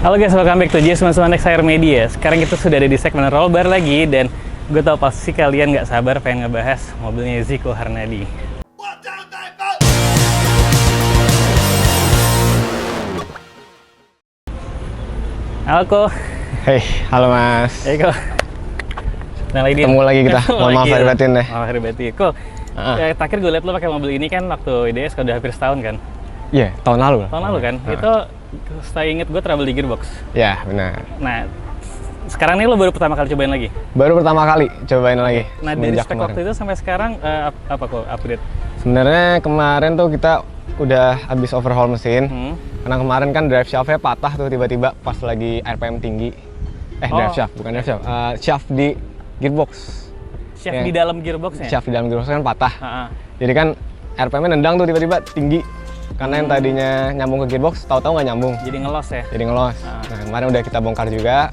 Halo guys, welcome back to J91X Air Media. Sekarang kita sudah ada di segmen roll bar lagi, dan gue tau pasti kalian nggak sabar pengen ngebahas mobilnya Zico Harnadi. Halo Ko. Hey, halo Mas. Hey Ko. Nah, Ketemu lagi kita. Mohon maaf lahir batin deh. Maaf lahir batin. Ko, terakhir gue liat lo pakai mobil ini kan waktu IDS udah hampir setahun kan? Iya, tahun lalu. Tahun lalu kan? Itu saya inget gue trouble di gearbox. Ya, benar. Nah, sekarang nih lo baru pertama kali cobain lagi? Baru pertama kali cobain lagi. Nah, dari spek waktu itu sampai sekarang apa kok upgrade? Sebenarnya kemarin tuh kita udah habis overhaul mesin. Karena kemarin kan drive shaft-nya patah tuh tiba-tiba pas lagi RPM tinggi. Drive shaft, bukan drive shaft. Shaft di gearbox. Shaft di dalam gearboxnya? Shaft di dalam gearbox kan patah. Jadi kan RPM-nya nendang tuh tiba-tiba tinggi. Karena yang tadinya nyambung ke gearbox, tahu-tahu nggak nyambung. Jadi ngelos ya? Jadi ngelos. Nah, kemarin udah kita bongkar juga.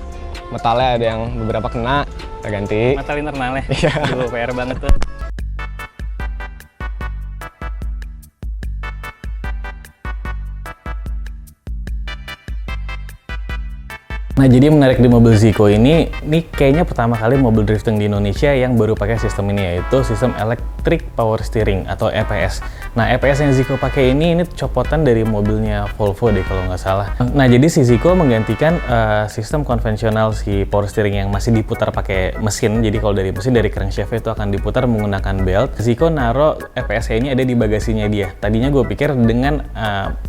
Metalnya ada yang beberapa kena, kita ganti. Metal internalnya? Iya. Dulu PR banget tuh. Nah, jadi yang menarik di mobil Zico ini kayaknya pertama kali mobil drifting di Indonesia yang baru pakai sistem ini, yaitu sistem Electric Power Steering atau EPS. Nah, EPS yang Zico pakai ini copotan dari mobilnya Volvo deh kalau nggak salah. Nah, jadi si Zico menggantikan sistem konvensional si power steering yang masih diputar pakai mesin. Jadi kalau dari mesin, dari crankshaft itu akan diputar menggunakan belt. Zico naro EPS ini ada di bagasinya dia. Tadinya gue pikir dengan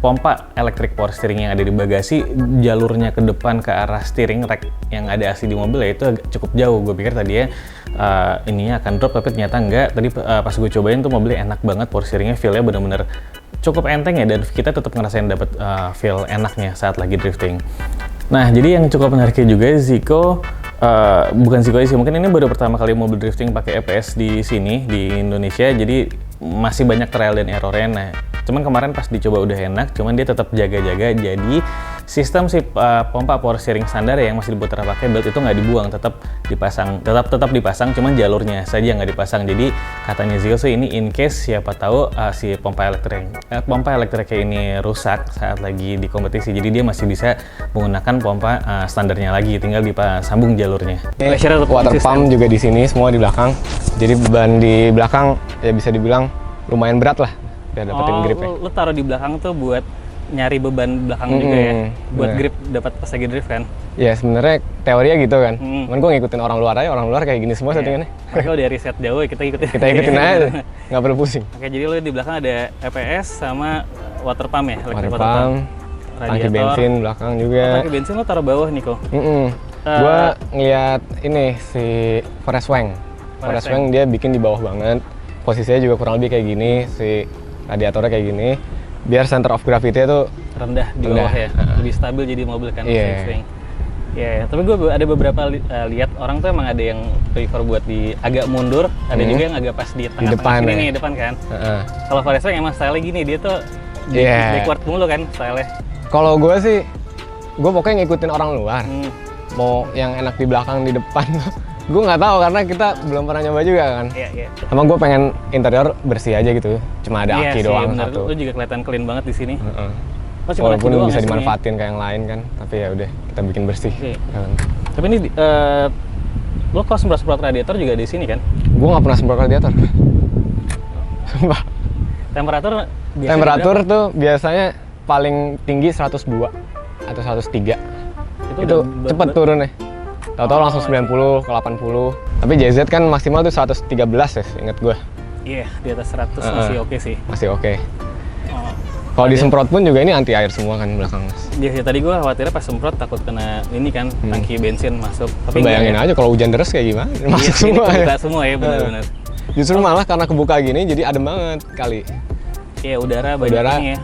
pompa Electric Power Steering yang ada di bagasi, jalurnya ke depan ke arah steering rack yang ada AC di mobil ya itu cukup jauh. Gue pikir tadi ya ininya akan drop, tapi ternyata enggak. Tadi pas gue cobain tuh mobilnya enak banget, power steeringnya feel-nya bener-bener cukup enteng ya, dan kita tetap ngerasain dapet feel enaknya saat lagi drifting. Nah, jadi yang cukup menariknya juga Zico, bukan Zico sih, mungkin ini baru pertama kali mobil drifting pakai EPS di sini di Indonesia, jadi masih banyak trial dan errornya. Nah, cuman kemarin pas dicoba udah enak, cuman dia tetap jaga-jaga. Jadi sistem si pompa power steering standar yang masih diputar pakai belt itu nggak dibuang, tetap dipasang, tetap dipasang, cuman jalurnya saja nggak dipasang. Jadi katanya Zico sih ini in case siapa tahu si pompa elektriknya ini rusak saat lagi di kompetisi, jadi dia masih bisa menggunakan pompa standarnya lagi, tinggal disambung jalurnya. Water pump juga di sini, semua di belakang. Jadi beban di belakang ya bisa dibilang lumayan berat lah biar dapetin gripnya. Lu taruh di belakang tuh buat nyari beban belakang juga ya, buat grip dapat pas lagi drift kan? Ya sebenarnya teorinya gitu kan. Cuman gue ngikutin orang luar aja, orang luar kayak gini semua settingannya. Mereka udah riset jauh, kita ikutin. Kita ikutin aja, nggak perlu pusing. Oke, jadi lu di belakang ada EPS sama water pump ya? Water pump, tangki bensin belakang juga. Tangki bensin lu taruh bawah nih kok? Gue ngeliat ini si Forest Wang. Forest Wang dia bikin di bawah banget. Posisinya juga kurang lebih kayak gini, si radiatornya kayak gini. Biar center of gravity itu rendah di bawah ya, lebih stabil jadi mobil kan. Iya. Ya, tapi gue ada beberapa lihat orang tuh emang ada yang prefer buat di agak mundur, ada juga yang agak pas di tengah-tengah sini nih depan kan. Kalau Forest Wang emang style gini, dia tuh backward mulu kan style-nya. Kalau gue sih, gue pokoknya ngikutin orang luar. Mau yang enak di belakang, di depan gue nggak tahu karena kita belum pernah nyoba juga kan. Iya. Emang gue pengen interior bersih aja gitu, cuma ada aki doang bener. satu. Lu juga kelihatan clean banget di sini. Walaupun bisa dimanfaatin kayak yang lain kan, tapi ya udah kita bikin bersih. Tapi ini lo kalau semprot radiator juga di sini kan? Gue nggak pernah semprot radiator. Sumpah. Temperatur tuh biasanya paling tinggi 102 atau 103. Itu cepet turunnya. Tahu-tahu langsung 90 ke 80. Tapi JZ kan maksimal tuh 113 ya, inget gue. Iya, di atas 100 masih oke sih. Masih oke. Kalau disemprot pun juga ini anti air semua kan belakang. Iya, tadi gue khawatirnya pas semprot takut kena ini kan, tangki bensin masuk. Tapi bayangin aja kalau hujan deras kayak gimana, masuk semua ya. Kebuka semua ya, benar-benar. Justru malah karena kebuka gini jadi adem banget kali. Iya, udara banyak ya.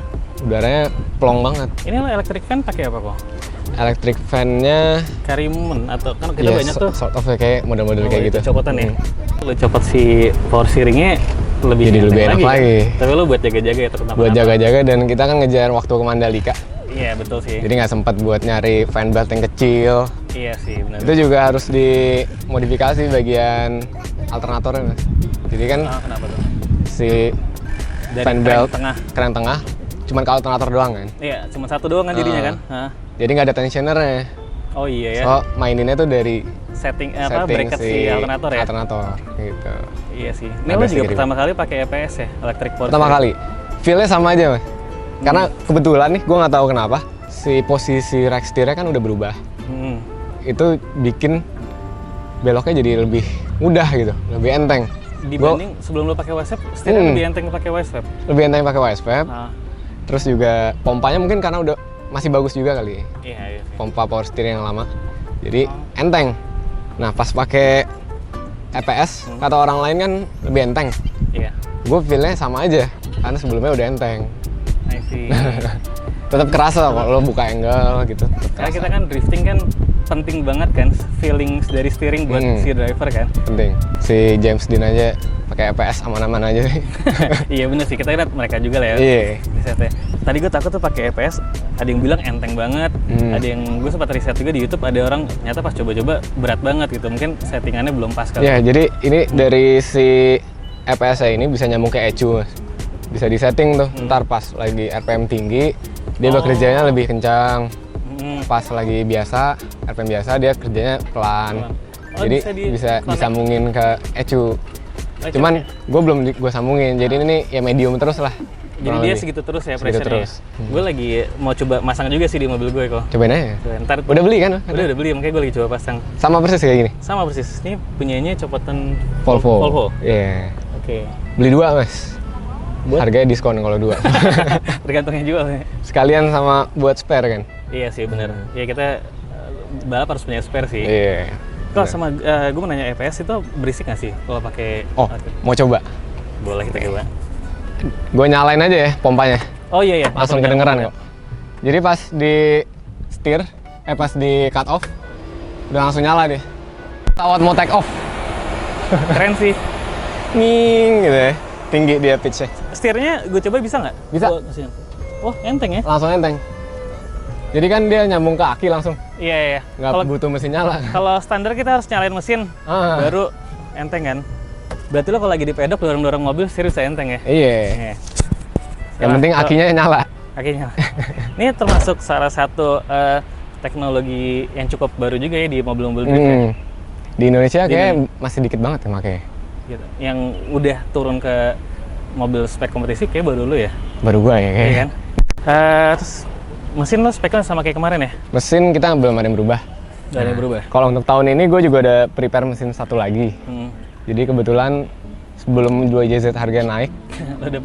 Udaranya plong banget. Ini lo electric fan pakai apa kok? Electric fan-nya Karimun atau kan kita banyak tuh sort of kayak model-model kayak gitu. Copotan ya. Lo copot si power steering-nya lebih enak lagi. Tapi lo buat jaga-jaga ya terutama. Buat jaga-jaga, dan kita kan ngejar waktu ke Mandalika. Iya, betul sih. Jadi nggak sempat buat nyari fan belt yang kecil. Iya sih, benar. Itu juga harus dimodifikasi bagian alternatornya, Mas. Jadi kan kenapa tuh? Si dari fan belt keren tengah cuman ke alternator doang kan? Iya, cuma satu doang kan jadinya kan? Jadi nggak ada tensionernya. Oh iya ya. So maininnya tuh dari Setting setting bracket si alternator ya. Alternator gitu. Iya sih. Ini Ada lo sih juga gitu. pertama kali pakai EPS ya, electric power Pertama steering? kali. Feel-nya sama aja, Mas. Karena kebetulan nih, gue nggak tahu kenapa si posisi rack steer-nya kan udah berubah. Hmm. Itu bikin beloknya jadi lebih mudah gitu, lebih enteng. Dibanding sebelum lo pakai Wiseweb, steering lebih enteng pakai Wiseweb. Lebih enteng pakai Wiseweb. Nah, Terus juga pompanya mungkin karena udah masih bagus juga kali. iya. Pompa power steering yang lama. Jadi enteng. Nah, pas pakai EPS, kata orang lain kan lebih enteng. Iya. Gue feel-nya sama aja, karena sebelumnya udah enteng. I see. Tetap kerasa kalau lo buka angle gitu. Karena kita kan drifting kan penting banget kan, feelings dari steering buat si driver kan. Penting. Si James Dean aja pakai EPS aman-aman aja nih. Iya bener sih, kita lihat mereka juga lah ya. Iya. Di setnya. Tadi gue takut tuh pakai EPS, ada yang bilang enteng banget, ada yang gue sempat riset juga di YouTube, ada orang ternyata pas coba-coba berat banget gitu, mungkin settingannya belum pas kali. Ya, jadi ini dari si EPS ini bisa nyambung ke ECU, Mas. Bisa disetting tuh, ntar pas lagi RPM tinggi, dia bekerjanya lebih kencang. Pas lagi biasa, RPM biasa, dia kerjanya pelan. Oh, Jadi bisa disambungin ke ECU. Cuman gue belum gue sambungin, jadi ini ya medium terus lah. Jadi kurang dia lebih. segitu terus ya Segitu pressure-nya. terus. Gue lagi mau coba masang juga sih di mobil gue kok. Cobain aja. Ntar Udah beli kan? udah beli, makanya gue lagi coba pasang. Sama persis kayak gini? Sama persis. Ini punyanya copotan Volvo. Volvo. Iya. Oke. Beli 2, Mas. Harganya diskon kalau 2. Tergantungnya jual ya. Sekalian sama buat spare kan? Iya sih bener. Ya kita balap harus punya spare sih. Iya. Kalau sama gue mau nanya EPS itu berisik nggak sih kalau pakai? Oh, mau coba? Boleh kita coba. Gue nyalain aja ya pompanya. Oh iya. Langsung kedengeran kok. Jadi pas di setir, pas di cut off, udah langsung nyala deh. Pesawat mau take off. Keren sih. Ning gitu ya. Tinggi dia pitch-nya. Setirnya gue coba bisa nggak? Bisa. Oh enteng ya? Langsung enteng. Jadi kan dia nyambung ke aki langsung. Iya. Nggak butuh mesin nyala. Kalau standar kita harus nyalain mesin, baru enteng kan? Berarti lo kalau lagi di pedok dorong-dorong mobil serius enteng ya? Iya. Yang penting akinya nyala. Akinya. Ini termasuk salah satu teknologi yang cukup baru juga ya di mobil-mobil drift ya? Di Indonesia kayaknya masih dikit banget ya makanya. Gitu. Yang udah turun ke mobil spek kompetisi kayak baru lo ya? Baru gua ya kayaknya. Iya kan? Terus mesin lo speknya sama kayak kemarin ya? Mesin kita belum ada yang berubah. Gak ada yang berubah? Kalau untuk tahun ini gue juga ada prepare mesin satu lagi. Jadi kebetulan sebelum 2JZ harga naik,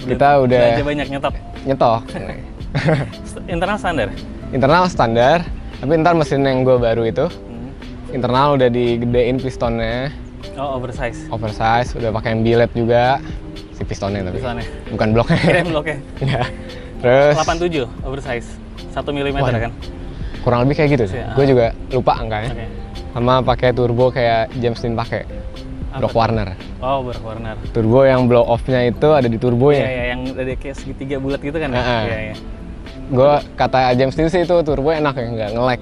kita udah belanja banyak nyetok. Internal standar? Internal standar, tapi ntar mesin yang gue baru itu, internal udah digedein pistonnya. Oh, oversize? Oversize, udah pakai billet juga, si pistonnya tapi. Pistonnya? Bukan bloknya. Kira bloknya? Iya. Terus 87 oversize, 1 mm kan? Kurang lebih kayak gitu sih. Gue juga lupa angkanya. Okay. Sama pakai turbo kayak James Dean pakai. Brock Warner. Oh, Brock Warner. Turbo yang blow off-nya itu ada di turbonya. Iya, yang ada kayak segitiga bulat gitu kan? Iya. Gue kata James Dean sih itu turbo enak ya, nggak nge-lag.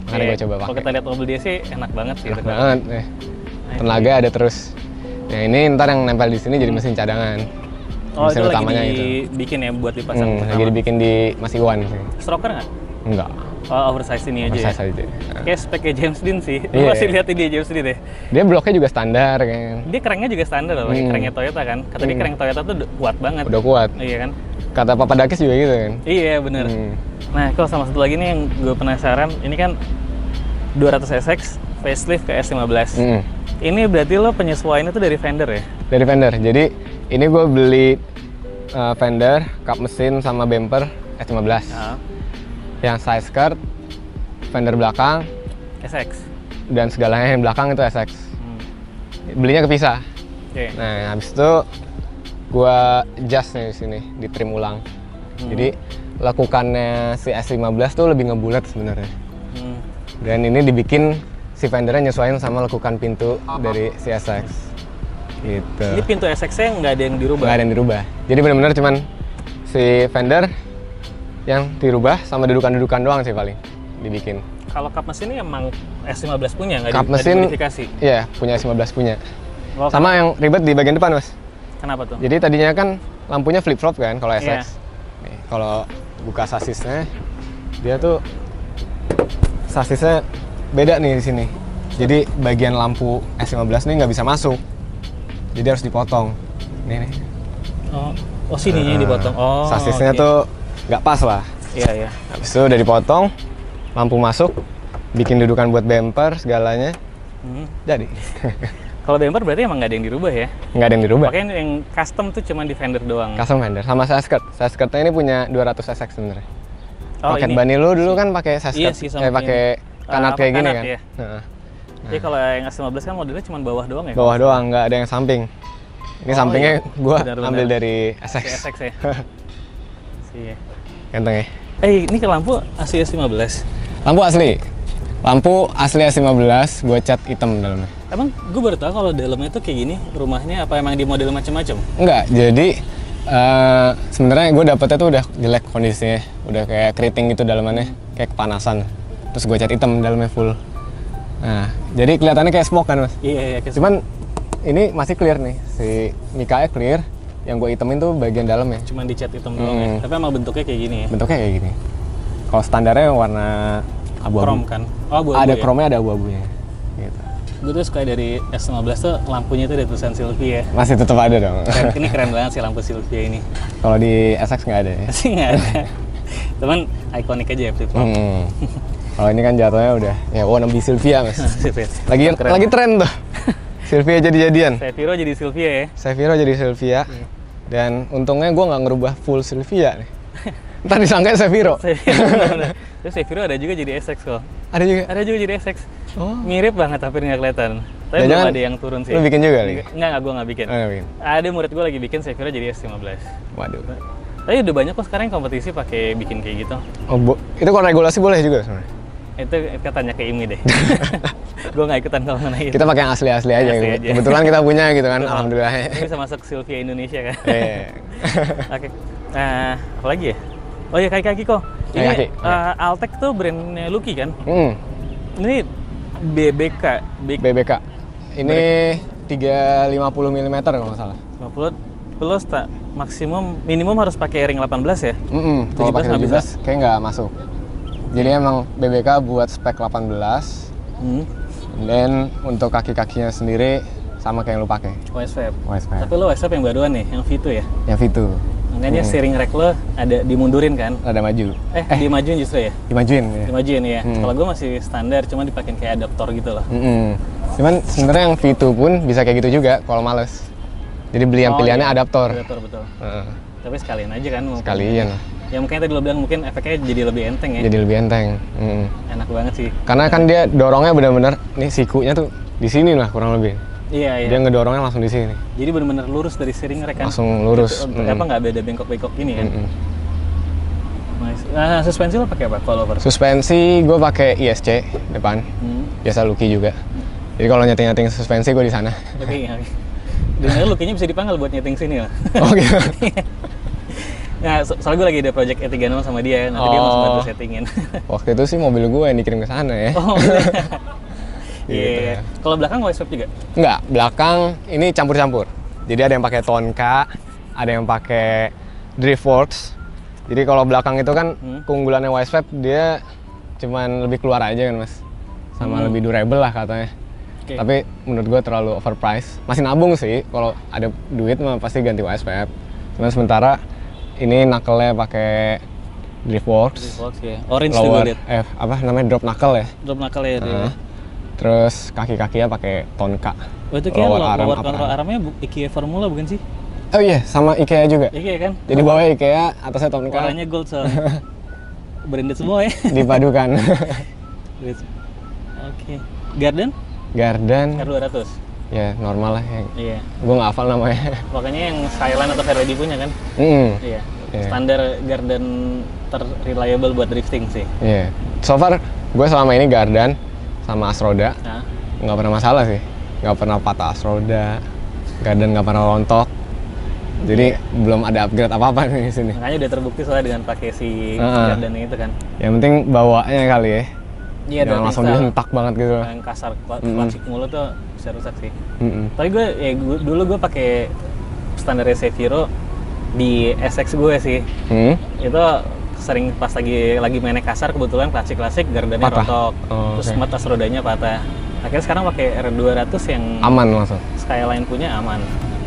Makanya gue coba pakai. Kalau kita lihat mobil dia sih enak banget sih. Enak banget. Tenaga ada terus. Yang ini ntar yang nempel di sini jadi mesin cadangan. Oh, mesin itu utamanya lagi itu. dibikin ya buat dipasang. Lagi dibikin di Mas Iwan sih. Stroker nggak? Enggak. Oh, oversize ini aja. Oversize aja. Kayak speknya James Dean sih. Lu masih lihat dia James Dean deh. Dia bloknya juga standar kan. Dia kerengnya juga standar loh, kerengnya Toyota kan. Kata dia kereng Toyota tuh kuat banget. Udah kuat. Iya kan? Kata Papa Dakis juga gitu kan. Iya bener. Nah, kalau sama satu lagi nih yang gue penasaran, ini kan 200SX facelift ke S15. Ini berarti lo penyesuaiannya tuh dari Fender ya? Dari Fender. Jadi ini gue beli Fender, kap mesin sama bumper S15. Yang side skirt, fender belakang, SX, dan segalanya yang belakang itu SX. Belinya kepisah. Nah, habis itu gua adjust nih di sini, di trim ulang. Jadi lakukannya si S15 tuh lebih ngebulat sebenarnya. Dan ini dibikin si fendernya nyesuaiin sama lekukan pintu dari si SX. Gitu. Ini pintu SX-nya nggak ada yang dirubah? Nggak ada yang dirubah. Jadi benar-benar cuman si fender yang dirubah sama dudukan-dudukan doang sih paling dibikin. Kalau kap mesin ini emang S15 punya, nggak kap mesin dimodifikasi? Iya, punya S15 punya. Oh, sama yang ribet di bagian depan, Mas. Kenapa tuh? Jadi tadinya kan lampunya flip-flop kan kalau SX. Iya. Nih, kalau buka sasisnya dia tuh sasisnya beda nih di sini. Jadi bagian lampu S15 ini nggak bisa masuk. Jadi harus dipotong. Nih. Oh sininya yang dipotong. Oh. Sasisnya oke. tuh nggak pas lah. Iya. Habis itu udah dipotong, lampu masuk, bikin dudukan buat bumper segalanya. Jadi. Kalau bumper berarti emang nggak ada yang dirubah ya? Nggak ada yang dirubah. Makanya yang custom tuh cuma di fender doang. Custom fender sama saskirt. Saskirtnya ini punya 200 SX sebenarnya. Paket ini. Bani lu dulu kan pakai saskirt, Iya sih, sama pakai kanat kayak gini kanat, kan. ya. Heeh. Jadi kalau yang S15 kan modelnya cuma bawah doang ya? Bawah doang, nggak ada yang samping. Ini sampingnya gua Benar-benar. ambil dari Si SX. SX ya? Iya. Ganteng ya. Ini ke lampu asli S15. Lampu asli. Lampu asli S15, gua cat hitam dalamnya. Emang gue baru tahu kalau dalamnya tuh kayak gini rumahnya, apa emang di model macam-macam? Enggak, jadi sebenarnya gue dapetnya tuh udah jelek kondisinya, udah kayak keriting gitu dalamannya, kayak kepanasan. Terus gue cat hitam dalamnya full. Nah, jadi kelihatannya kayak smoke kan mas. Iya. Cuman ini masih clear nih, si Mikanya clear. Yang gue hitamin tuh bagian dalamnya. Cuman dicat hitam doang ya. Tapi emang bentuknya kayak gini ya. Bentuknya kayak gini. Kalau standarnya warna abu-abu. Krom kan? Oh, abu-abu Ada ya? kromnya, ada abu-abunya. Gitu. Gue tuh suka dari S15 tuh lampunya tuh ada tulisan Sylvie ya. Masih tetap ada dong. Ini keren banget sih lampu Sylvia ini. Kalau di SX nggak ada ya. Masih nggak ada. Cuman ikonik aja ya flip flop. Kalau ini kan jatuhnya udah ya wannabe Sylvia mas. lagi Keren. lagi tren tuh. Sylvia jadi-jadian. Seviro jadi Sylvia ya. Seviro jadi Sylvia. Dan untungnya gue nggak ngerubah full Sylvia nih. Ntar disangka Seviro. Terus Seviro ada juga jadi SX kok. Ada juga. Ada juga jadi SX. Oh. Mirip banget tapi nggak kelihatan. Tapi Jangan-jangan belum ada yang turun sih. Lu bikin juga nih? Enggak, gue nggak bikin. Oh, nggak bikin. Ada murid gue lagi bikin Seviro jadi S15. Waduh. Tapi udah banyak kok sekarang yang kompetisi pakai bikin kayak gitu. Oh, itu kalau regulasi boleh juga sebenarnya. Itu katanya ke IMI deh. Gue nggak ikutan kalau mengenai itu. Kita pakai yang asli-asli aja. Asli gitu. aja. Kebetulan kita punya gitu kan, Betul. alhamdulillah. Ini bisa masuk Sylvia Indonesia kan. Iya. Oke. Apa lagi ya? Oh ya kaki-kaki kok. Ini Kaki-kaki, Altec tuh brandnya Lucky kan? Ini BBK. BBK. Ini 350 mm kalau nggak salah. 50 plus tak minimum harus pakai ring 18 ya? Kalau 17 pakai nggak 17 kayak nggak masuk. Jadi emang BBK buat spek 18. Dan untuk kaki-kakinya sendiri sama kayak yang lu pakai. OSVF. OSVF. Tapi lo OSVF yang baruan nih, yang V2 ya? Yang V2. Makanya steering rack lo ada dimundurin kan? Ada maju. Dimajuin justru ya? Dimajuin ya. Dimajuin ya. Kalau gue masih standar, cuma dipakein kayak adaptor gitu loh. Cuman sebenarnya yang V2 pun bisa kayak gitu juga kalau males. Jadi beli yang pilihannya iya. adaptor. Adaptor betul. Tapi sekalian aja kan. Mungkin. Sekalian. Ya mungkin tadi lo bilang mungkin efeknya jadi lebih enteng ya. Jadi lebih enteng. Enak banget sih. Karena kan dia dorongnya benar-benar nih sikunya tuh di sini lah kurang lebih. Iya. Dia ngedorongnya langsung di sini. Jadi benar-benar lurus dari steering rack kan. Langsung lurus. Apa nggak beda bengkok-bengkok gini kan? Nice. Nah, suspensi lo pakai apa? Coilover. Suspensi gue pakai ISC depan. Biasa Lucky juga. Jadi kalau nyeting-nyeting suspensi gue di sana. Oke. Dengar Lucky-nya bisa dipanggil buat nyeting sini lah. Oh gitu. Nah, soalnya gue lagi ada project E36 sama dia, nanti dia langsung bantu settingin. Waktu itu sih mobil gue yang dikirim ke sana ya. Oh, Gitu. Kalau belakang OSVF juga? Enggak, belakang ini campur-campur. Jadi ada yang pakai Tonka, ada yang pakai Driftworks. Jadi kalau belakang itu kan keunggulannya Wisevap dia cuman lebih keluar aja kan mas, sama lebih durable lah katanya. Okay. Tapi menurut gue terlalu overpriced. Masih nabung sih, kalau ada duit mah pasti ganti Wisevap. Cuman sementara ini knuckle-nya pakai Driftworks. Driftworks ya. Orange Lower, juga liat. apa namanya drop knuckle ya. Drop knuckle ya. Terus kaki-kakinya pakai Tonka. Oh itu kayak lower upper control armnya IKEA Formula bukan sih? Oh iya, sama IKEA juga. IKEA kan? Jadi bawahnya IKEA, atasnya Tonka. Warnanya gold soalnya. Branded semua ya. Dipadukan. Oke. Garden R200. Ya normal lah ya. Iya. Gue nggak hafal namanya. Pokoknya yang Skyline atau Fairlady punya kan? Iya. Standar Garden ter-reliable buat drifting sih. Iya. So far gue selama ini Garden sama Asroda nggak pernah masalah sih. Nggak pernah patah Asroda. Garden nggak pernah rontok. Jadi belum ada upgrade apa-apa nih di sini. Makanya udah terbukti soalnya dengan pakai si Garden itu kan. Yang penting bawanya kali ya. Iya, jangan langsung dihentak banget gitu. Yang kasar klasik mulu tuh bisa rusak sih. Tapi gue dulu gue pakai standar Seviro di SX gue sih. Itu sering pas lagi mainnya kasar, kebetulan klasik gardannya Patah. rontok, Oh, terus oke. batas rodanya patah. Akhirnya sekarang pakai R200 yang Aman langsung. Skyline punya aman.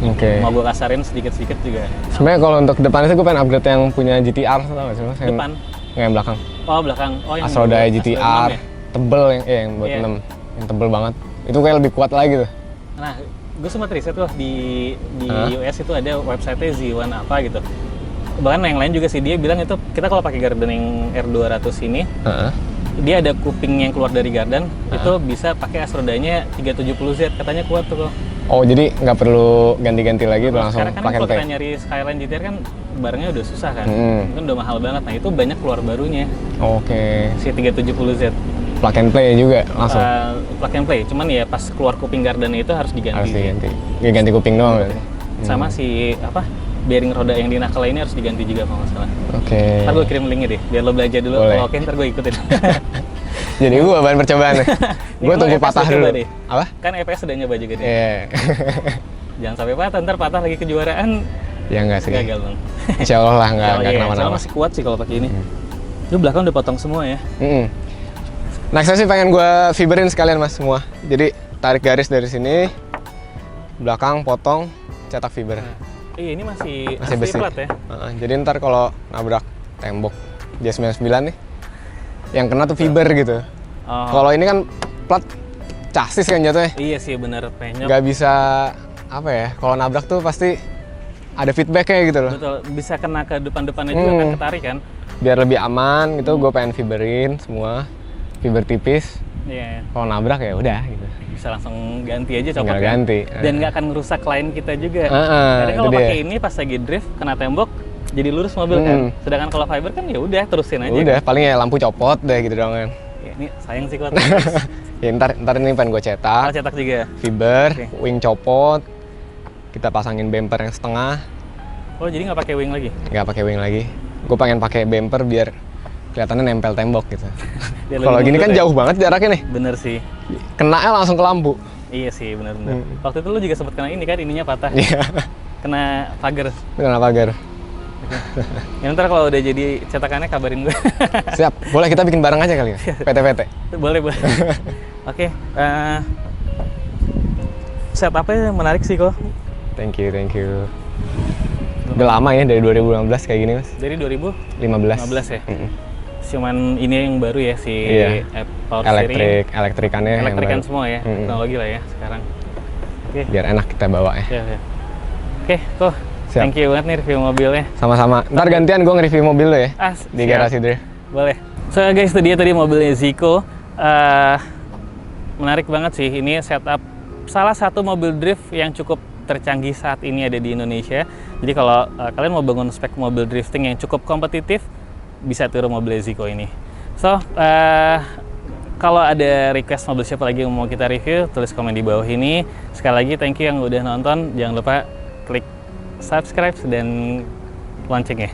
Oke. Mau gue kasarin sedikit-sedikit juga. Sebenarnya kalau untuk depan itu gue pengen upgrade yang punya GTR, tau gak sih Mas? Yang- Depan, Yang belakang. oh belakang, oh yang Asroda buat GTR, Asroda 6 ya? tebel yang buat Iya. 6. Yang tebel banget. Itu kayak lebih kuat lagi tuh. Nah, gue sempat riset tuh di Hah? US itu ada website-nya Z1 apa gitu. Bahkan yang lain juga sih, dia bilang itu kita kalau pakai garden yang R200 ini, Heeh. dia ada kuping yang keluar dari gardan, itu bisa pakai Asrodanya 370Z, katanya kuat tuh kok. Oh, jadi nggak perlu ganti-ganti lagi tuh langsung Sekarang kan plug and kalau play. kita nyari Skyline GTR kan barangnya udah susah kan, Hmm. kan udah mahal banget. Nah itu banyak keluar barunya, Oke. si 370Z. Plug and play juga langsung. Plug and play, cuman ya pas keluar kuping gardannya itu harus diganti. Harus diganti. Ya, ganti kuping doang berarti. Sama si apa bearing roda yang di knuckle ini harus diganti juga kalau nggak salah. Oke. Ntar gue kirim linknya deh, biar lo belajar dulu. Boleh. Kalau oke ntar gue ikutin. Jadi gua bahan percobaan nih. Gua Ini tunggu EPS patah udah dulu. coba deh. Apa? Kan EPS udah nyoba juga deh. Iya. Jangan sampai patah, ntar patah lagi kejuaraan Ya enggak sih. gagal dong. Insya Allah lah enggak Iya, soalnya kenapa-napa. masih kuat sih kalau pakai ini. Lu belakang udah potong semua ya? Mm-mm. Nextnya sih pengen gua fiberin sekalian Mas semua. Jadi tarik garis dari sini, belakang potong, cetak fiber. Iya ini masih Masih asli besi. plat ya? Jadi ntar kalau nabrak tembok J99 nih, yang kena tuh fiber gitu. Oh, Kalau ini kan plat chassis kan jatuhnya, iya sih bener penyok. nggak bisa apa ya? Kalau nabrak tuh pasti ada feedbacknya gitu loh. Betul, bisa kena ke depan-depannya juga kan ketarik kan? Biar lebih aman gitu, gue pengen fiberin semua, fiber tipis. Iya, Kalau nabrak ya udah gitu. bisa langsung ganti aja copot Tinggal kan? ganti. Dan nggak akan ngerusak klien kita juga. Karena Itu kalau dia. pakai ini pas lagi drift kena tembok jadi lurus mobil kan. Sedangkan kalau fiber kan ya udah terusin aja. Udah, paling ya lampu copot deh gitu doang kan. Ya, ini sayang sih kuat. Ya ntar ini pengen gue cetak, Cetak juga. fiber, Oke. wing copot, kita pasangin bumper yang setengah, Oh jadi nggak pakai wing lagi? nggak pakai wing lagi. Gue pengen pakai bumper biar kelihatannya nempel tembok gitu. Biar Kalau lebih gini mundur kan ya? jauh banget jaraknya nih, Bener sih. kenanya langsung ke lampu. Iya sih bener-bener. Waktu itu lu juga sempat kena ini kan, ininya patah. Iya, Kena pagar. kenapa pagar? Ya ntar kalau udah jadi cetakannya kabarin gue. Siap, boleh kita bikin bareng aja kali ya, PT-PT. Boleh. Oke. Setupnya menarik sih kok. Thank you. Udah lama ya dari 2016 kayak gini mas. Dari 15. 2015 ya. Mm-mm. Cuman ini yang baru ya si Iya. power steering. Elektrikannya yang Elektrikan baru. semua ya. Mm-mm. Teknologi lah ya sekarang. Oke. Biar enak kita bawa ya. Ya. Oke, kok. Siap. Thank you banget nih review mobilnya. Sama-sama. Ntar gantian gue nge-review mobil lo ya di siap. garasi drift. Boleh. So guys, itu dia tadi mobilnya Zico. Menarik banget sih. Ini setup salah satu mobil drift yang cukup tercanggih saat ini ada di Indonesia. Jadi kalau kalian mau bangun spek mobil drifting yang cukup kompetitif, bisa tiru mobil Zico ini. So, kalau ada request mobil siapa lagi yang mau kita review, tulis komen di bawah ini. Sekali lagi thank you yang udah nonton. Jangan lupa klik subscribe dan lonceng ya.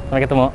Sampai ketemu.